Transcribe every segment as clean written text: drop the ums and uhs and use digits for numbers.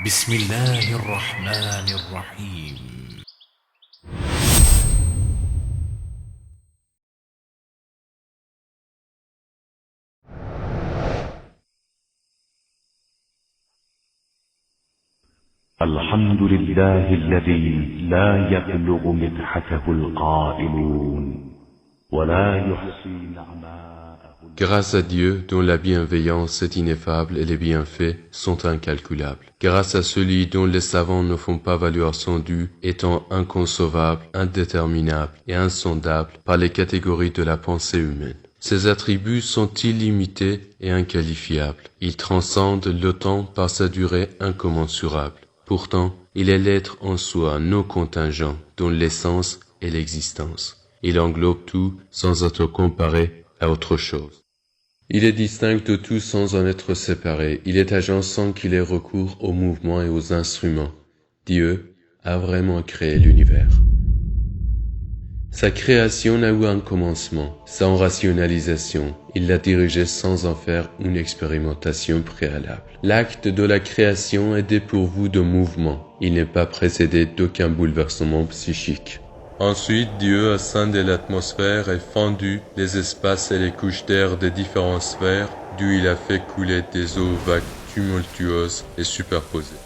بسم الله الرحمن الرحيم. الحمد لله الذي لا يبلغ مدحته القائلون ولا يحصي نعماءه. Grâce à Dieu dont la bienveillance est ineffable et les bienfaits sont incalculables. Grâce à celui dont les savants ne font pas valoir son dû, étant inconcevable, indéterminable et insondable par les catégories de la pensée humaine. Ses attributs sont illimités et inqualifiables. Il transcende le temps par sa durée incommensurable. Pourtant, il est l'être en soi non contingent, dont l'essence est l'existence. Il englobe tout sans être comparé à autre chose. Il est distinct de tout sans en être séparé. Il est agent sans qu'il ait recours aux mouvements et aux instruments. Dieu a vraiment créé l'univers. Sa création n'a eu un commencement, sans rationalisation. Il l'a dirigée sans en faire une expérimentation préalable. L'acte de la création est dépourvu de mouvement. Il n'est pas précédé d'aucun bouleversement psychique. Ensuite, Dieu a scindé l'atmosphère et fendu les espaces et les couches d'air des différentes sphères, d'où il a fait couler des eaux vagues tumultueuses et superposées.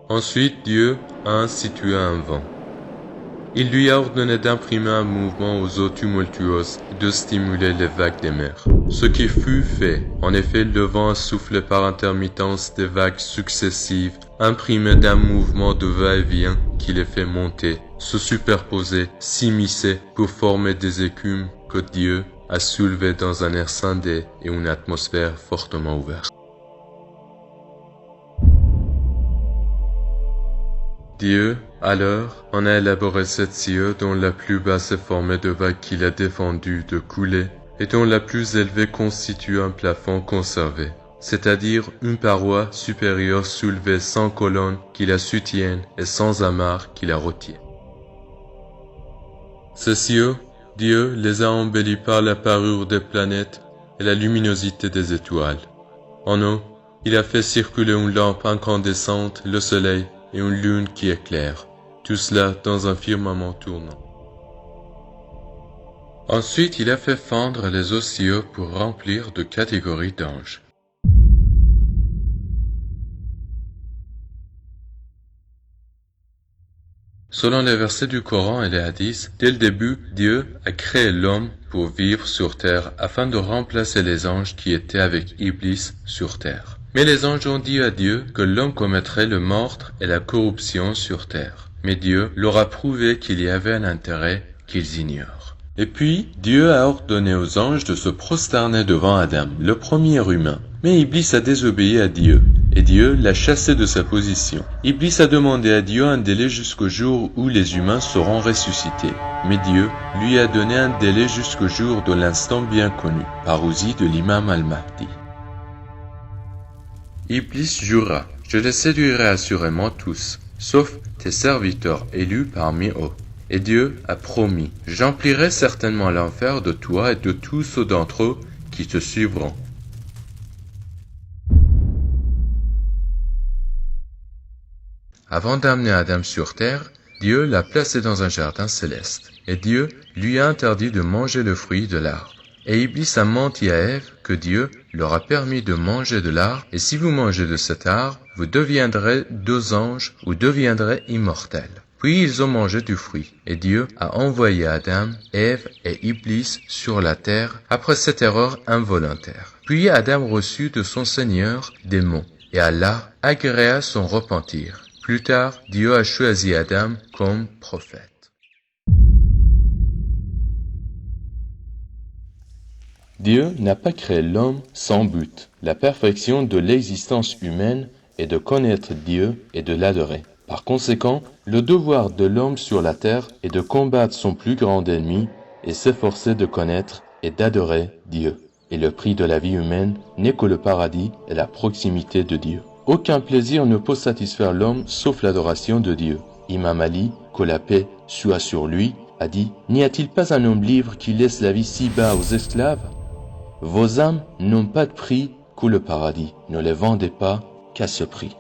Ensuite, Dieu a institué un vent. Il lui a ordonné d'imprimer un mouvement aux eaux tumultueuses et de stimuler les vagues des mers. Ce qui fut fait, en effet, le vent a soufflé par intermittence des vagues successives, imprimé d'un mouvement de va-et-vient qui les fait monter, se superposer, s'immiscer pour former des écumes que Dieu a soulevées dans un air scindé et une atmosphère fortement ouverte. Dieu, alors, en a élaboré sept cieux dont la plus basse est formée de vagues qu'il a défendu de couler et dont la plus élevée constitue un plafond conservé, c'est-à-dire une paroi supérieure soulevée sans colonne qui la soutienne et sans amarre qui la retienne. Ces cieux, Dieu les a embellis par la parure des planètes et la luminosité des étoiles. En eau, il a fait circuler une lampe incandescente, le soleil, et une lune qui éclaire, tout cela dans un firmament tournant. Ensuite, il a fait fendre les cieux pour remplir de catégories d'anges. Selon les versets du Coran et les hadiths, dès le début, Dieu a créé l'homme pour vivre sur terre afin de remplacer les anges qui étaient avec Iblis sur terre. Mais les anges ont dit à Dieu que l'homme commettrait le meurtre et la corruption sur terre. Mais Dieu leur a prouvé qu'il y avait un intérêt qu'ils ignorent. Et puis, Dieu a ordonné aux anges de se prosterner devant Adam, le premier humain. Mais Iblis a désobéi à Dieu, et Dieu l'a chassé de sa position. Iblis a demandé à Dieu un délai jusqu'au jour où les humains seront ressuscités. Mais Dieu lui a donné un délai jusqu'au jour de l'instant bien connu, parousie de l'imam al-Mahdi. Iblis jura, je les séduirai assurément tous, sauf tes serviteurs élus parmi eux. Et Dieu a promis, j'emplirai certainement l'enfer de toi et de tous ceux d'entre eux qui te suivront. Avant d'amener Adam sur terre, Dieu l'a placé dans un jardin céleste, et Dieu lui a interdit de manger le fruit de l'arbre. Et Iblis a menti à Ève que Dieu leur a permis de manger de l'arbre, et si vous mangez de cet arbre, vous deviendrez deux anges ou deviendrez immortels. Puis ils ont mangé du fruit, et Dieu a envoyé Adam, Ève et Iblis sur la terre après cette erreur involontaire. Puis Adam reçut de son Seigneur des mots, et Allah agréa son repentir. Plus tard, Dieu a choisi Adam comme prophète. Dieu n'a pas créé l'homme sans but. La perfection de l'existence humaine est de connaître Dieu et de l'adorer. Par conséquent, le devoir de l'homme sur la terre est de combattre son plus grand ennemi et s'efforcer de connaître et d'adorer Dieu. Et le prix de la vie humaine n'est que le paradis et la proximité de Dieu. Aucun plaisir ne peut satisfaire l'homme sauf l'adoration de Dieu. Imam Ali, que la paix soit sur lui, a dit « N'y a-t-il pas un homme libre qui laisse la vie si bas aux esclaves ? Vos âmes n'ont pas de prix que le paradis. Ne les vendez pas qu'à ce prix.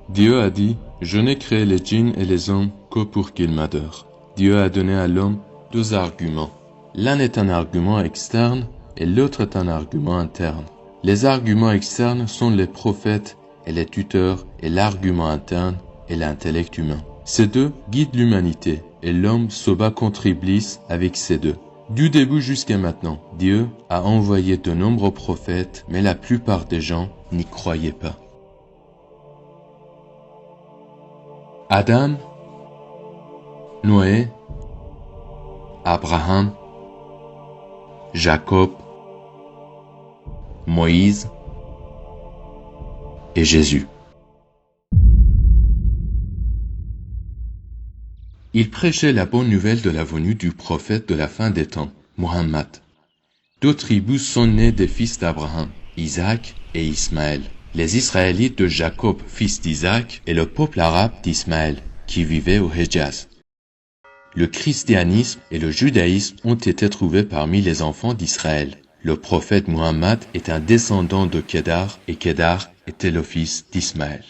Dieu a dit, je n'ai créé les djinns et les hommes que pour qu'ils m'adorent. Dieu a donné à l'homme deux arguments. L'un est un argument externe et l'autre est un argument interne. Les arguments externes sont les prophètes et les tuteurs et l'argument interne est l'intellect humain. Ces deux guident l'humanité et l'homme se bat contre Iblis avec ces deux. Du début jusqu'à maintenant, Dieu a envoyé de nombreux prophètes, mais la plupart des gens n'y croyaient pas. Adam, Noé, Abraham, Jacob, Moïse et Jésus. Il prêchait la bonne nouvelle de la venue du prophète de la fin des temps, Muhammad. Deux tribus sont nées des fils d'Abraham, Isaac et Ismaël. Les Israélites de Jacob, fils d'Isaac, et le peuple arabe d'Ismaël, qui vivait au Hejaz. Le christianisme et le judaïsme ont été trouvés parmi les enfants d'Israël. Le prophète Muhammad est un descendant de Kedar et Kedar était le fils d'Ismaël.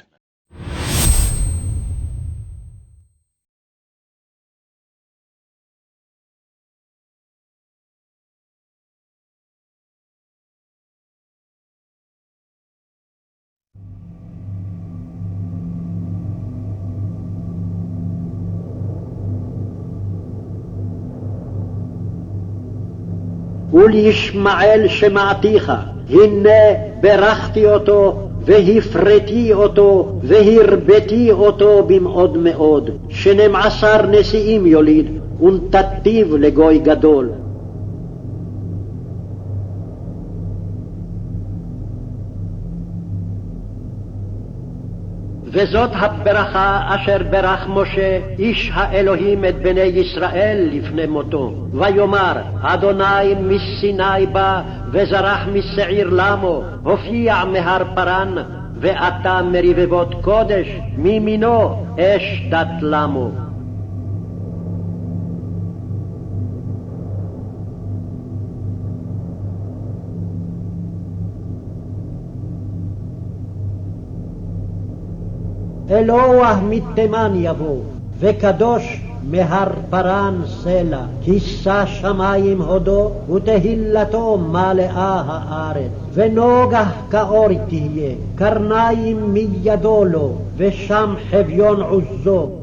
ולישמעאל שמעתיך, הנה ברכתי אותו והפרתי אותו והרביתי אותו במאוד מאוד. 12 נשיאים יוליד ונתתיו לגוי גדול. וזאת הברכה אשר ברך משה איש האלוהים את בני ישראל לפני מותו. ויאמר, אדוני מסיני בא וזרח משעיר למו, הופיע מהר פרן, ואתה מרבבות קודש, מימינו אש דת למו. אלוה מתימן יבוא, וקדוש מהר פרן סלע, כיסה שמים הודו, ותהילתו מלאה הארץ. ונוגח כאור תהיה, קרניים מידו לו, ושם חביון עוזו.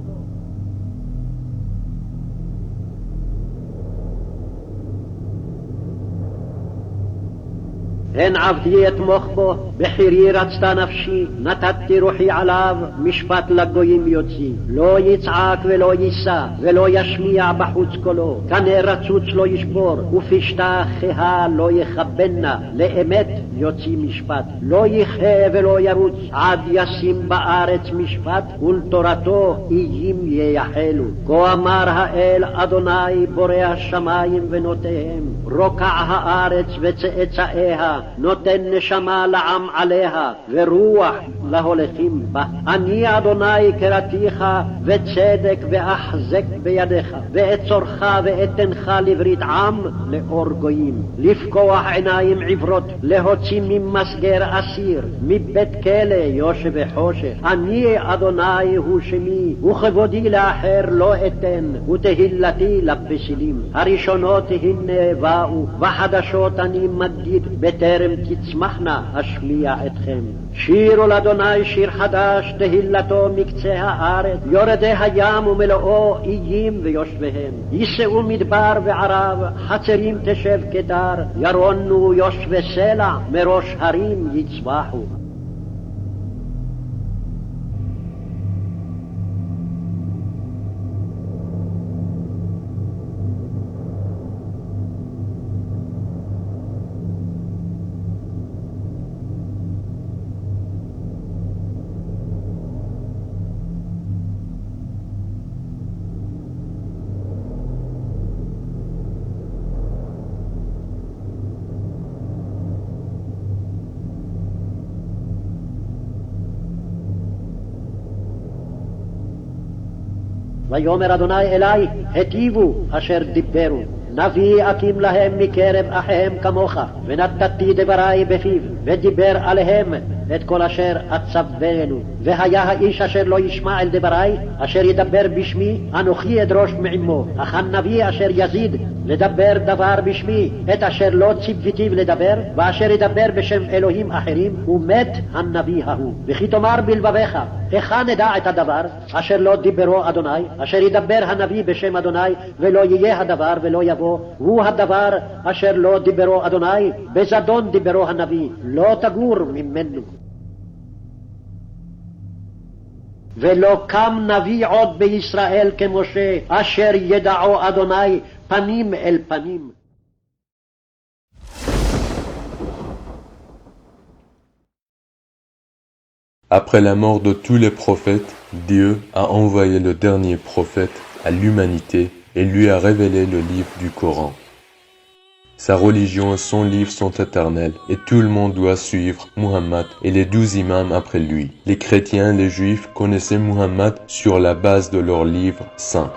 הן עבדי אתמוך בו, בחירי רצתה נפשי, נתתי רוחי עליו, משפט לגויים יוציא. לא יצעק ולא יישא, ולא ישמיע בחוץ קולו, קנה רצוץ לא ישבור, ופשתה חיה לא יכבנה, לאמת יוציא משפט. לא יחיה ולא ירוץ, עד ישים בארץ משפט, ולתורתו איים ייחלו. כה אמר האל אדוני בורא השמיים ונותיהם, רוקע הארץ וצאצאיה, נותן נשמה לעם עליה, ורוח להולכים בה. אני אדוני קראתיך, וצדק ואחזק בידיך, ואצורך ואתנך לברית עם לאור גויים, לפקוח עיניים עברות, להוציא ממסגר אסיר, מבית כלא יושב חושך. אני אדוני הוא שמי, וכבודי לאחר לא אתן, ותהילתי לפסילים. הראשונות הנה באו, וחדשות אני מגיד, בטרם תצמחנה אשמיע אתכם. שירו לאדוני שיר חדש, תהילתו מקצה הארץ, יורדי הים ומלואו איים ויושביהם. יישאו מדבר וערב, חצרים תשב כדר, ירונו יושבי סלע, מראש הרים יצבחו. ויאמר אדוני אלי, היטיבו אשר דיברו, נביא אקים להם מקרב אחיהם כמוך, ונתתי דברי בפיו, ודיבר עליהם את כל אשר אצוונו. והיה האיש אשר לא ישמע אל דברי, אשר ידבר בשמי, אנוכי אדרוש מעמו. אך הנביא אשר יזיד לדבר דבר בשמי, את אשר לא ציוותיו לדבר, ואשר ידבר בשם אלוהים אחרים, ומת הנביא ההוא. וכי תאמר בלבביך, היכן נדע את הדבר אשר לא דיברו אדוני, אשר ידבר הנביא בשם אדוני, ולא יהיה הדבר ולא יבוא, הוא הדבר אשר לא דיברו אדוני, בזדון דיברו הנביא, לא תגור ממנו. ולא קם נביא עוד בישראל כמשה, אשר ידעו אדוני פנים אל פנים. Après la mort de tous les prophètes, Dieu a envoyé le dernier prophète à l'humanité et lui a révélé le livre du Coran. Sa religion et son livre sont éternels et tout le monde doit suivre Muhammad et les 12 imams après lui. Les chrétiens et les juifs connaissaient Muhammad sur la base de leur livre saint.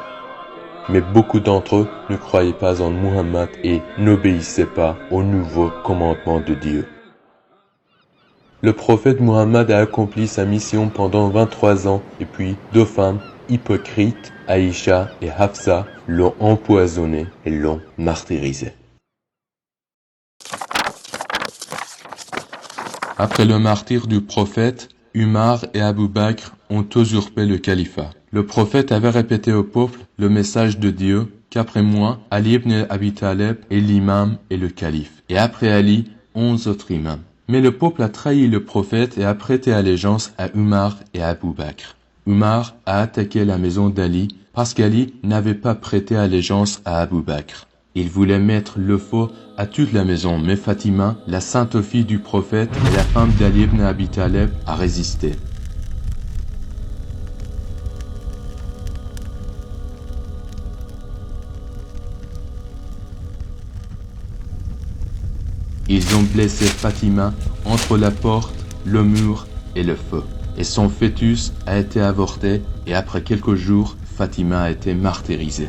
Mais beaucoup d'entre eux ne croyaient pas en Muhammad et n'obéissaient pas au nouveau commandement de Dieu. Le prophète Muhammad a accompli sa mission pendant 23 ans et puis 2 femmes hypocrites, Aïcha et Hafsa, l'ont empoisonné et l'ont martyrisé. Après le martyre du prophète, Umar et Abu Bakr ont usurpé le califat. Le prophète avait répété au peuple le message de Dieu qu'après moi, Ali ibn Abi Talib est l'imam et le calife, et après Ali, 11 autres imams. Mais le peuple a trahi le prophète et a prêté allégeance à Umar et à Abu Bakr. Umar a attaqué la maison d'Ali parce qu'Ali n'avait pas prêté allégeance à Abu Bakr. Il voulait mettre le feu à toute la maison, mais Fatima, la sainte fille du prophète et la femme d'Ali ibn Abi Talib, a résisté. Ils ont blessé Fatima entre la porte, le mur et le feu. Et son fœtus a été avorté et après quelques jours, Fatima a été martyrisée.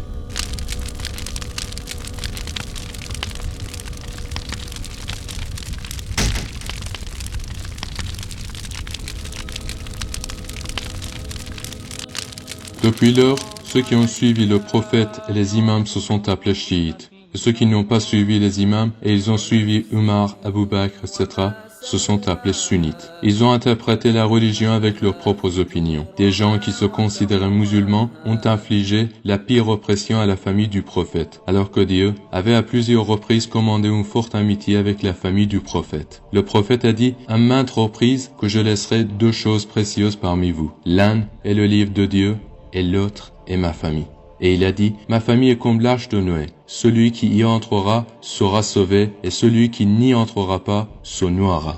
Depuis lors, ceux qui ont suivi le prophète et les imams se sont appelés chiites. Et ceux qui n'ont pas suivi les imams et ils ont suivi Umar, Abu Bakr, etc., se sont appelés sunnites. Ils ont interprété la religion avec leurs propres opinions. Des gens qui se considéraient musulmans ont infligé la pire oppression à la famille du prophète, alors que Dieu avait à plusieurs reprises commandé une forte amitié avec la famille du prophète. Le prophète a dit à maintes reprises que je laisserai 2 choses précieuses parmi vous. L'un est le livre de Dieu et l'autre est ma famille. Et il a dit, ma famille est comme l'arche de Noé. Celui qui y entrera sera sauvé, et celui qui n'y entrera pas se noiera.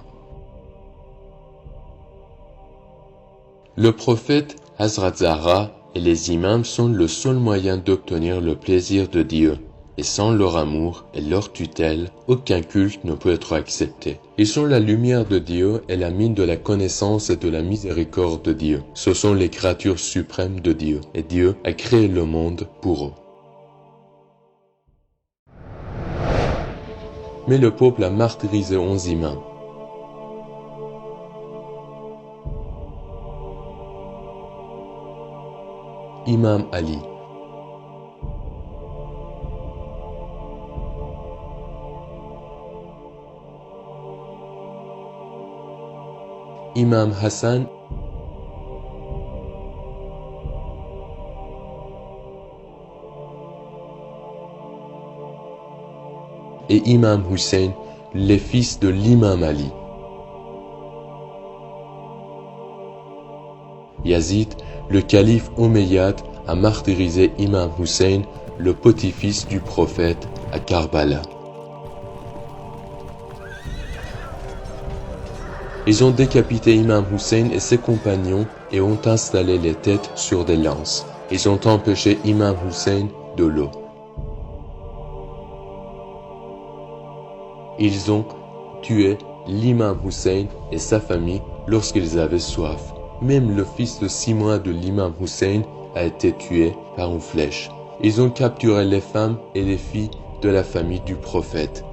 Le prophète Hazrat Zahra et les imams sont le seul moyen d'obtenir le plaisir de Dieu. Et sans leur amour et leur tutelle, aucun culte ne peut être accepté. Ils sont la lumière de Dieu et la mine de la connaissance et de la miséricorde de Dieu. Ce sont les créatures suprêmes de Dieu, et Dieu a créé le monde pour eux. Mais le peuple a martyrisé 11 imams. Imam Ali. Imam Hassan, et Imam Hussein, les fils de l'imam Ali. Yazid, le calife omeyyade, a martyrisé Imam Hussein, le petit-fils du prophète, à Karbala. Ils ont décapité Imam Hussein et ses compagnons et ont installé les têtes sur des lances. Ils ont empêché Imam Hussein de l'eau. Ils ont tué l'imam Hussein et sa famille lorsqu'ils avaient soif. Même le fils de 6 mois de l'imam Hussein a été tué par une flèche. Ils ont capturé les femmes et les filles de la famille du prophète.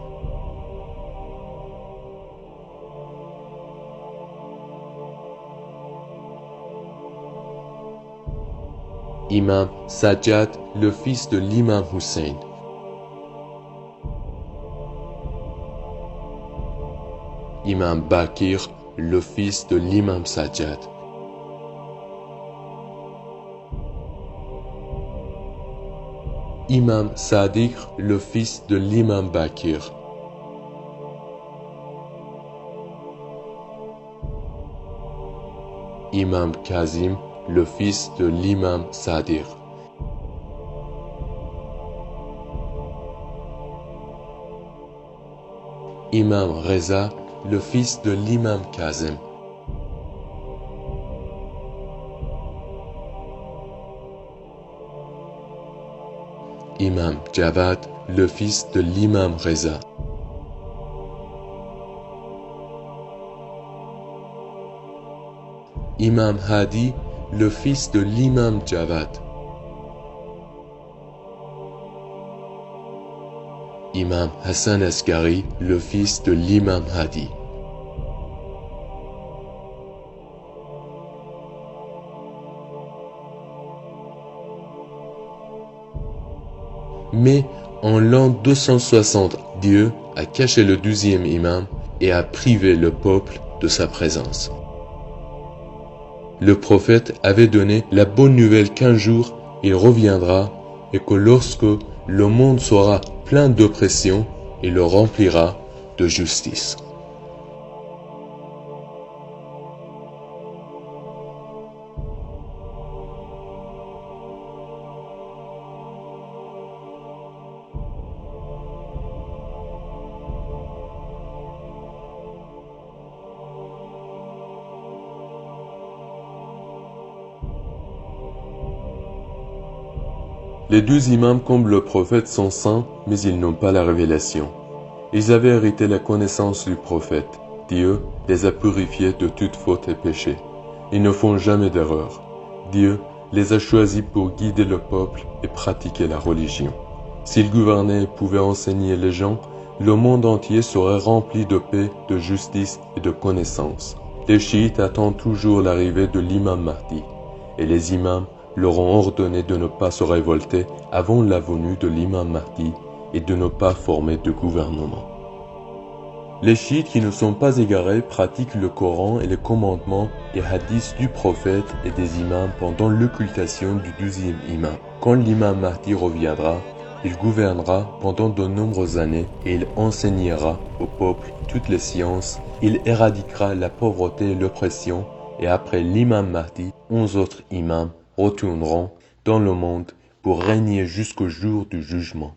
Imam Sajjad, le fils de l'imam Hussein. Imam Bakir, le fils de l'imam Sajjad. Imam Sadiq, le fils de l'imam Bakir. Imam Kazim, le fils de l'imam Sadiq. Imam Reza, le fils de l'imam Kazim. Imam Javad, le fils de l'imam Reza. Imam Hadi, le fils de l'imam Javad. Imam Hassan Askari, le fils de l'imam Hadi. Mais en l'an 260, Dieu a caché le 12e imam et a privé le peuple de sa présence. Le prophète avait donné la bonne nouvelle qu'un jour il reviendra et que lorsque le monde sera plein d'oppression, il le remplira de justice. Les deux imams comme le prophète sont saints, mais ils n'ont pas la révélation. Ils avaient hérité la connaissance du prophète. Dieu les a purifiés de toute faute et péché. Ils ne font jamais d'erreur. Dieu les a choisis pour guider le peuple et pratiquer la religion. S'ils gouvernaient et pouvaient enseigner les gens, le monde entier serait rempli de paix, de justice et de connaissance. Les chiites attendent toujours l'arrivée de l'imam Mahdi, et les imams leur ont ordonné de ne pas se révolter avant la venue de l'imam Mahdi et de ne pas former de gouvernement. Les chiites qui ne sont pas égarés pratiquent le Coran et les commandements et hadiths du prophète et des imams pendant l'occultation du 12e imam. Quand l'imam Mahdi reviendra, il gouvernera pendant de nombreuses années et il enseignera au peuple toutes les sciences. Il éradiquera la pauvreté et l'oppression et après l'imam Mahdi, 11 autres imams retourneront dans le monde pour régner jusqu'au jour du jugement.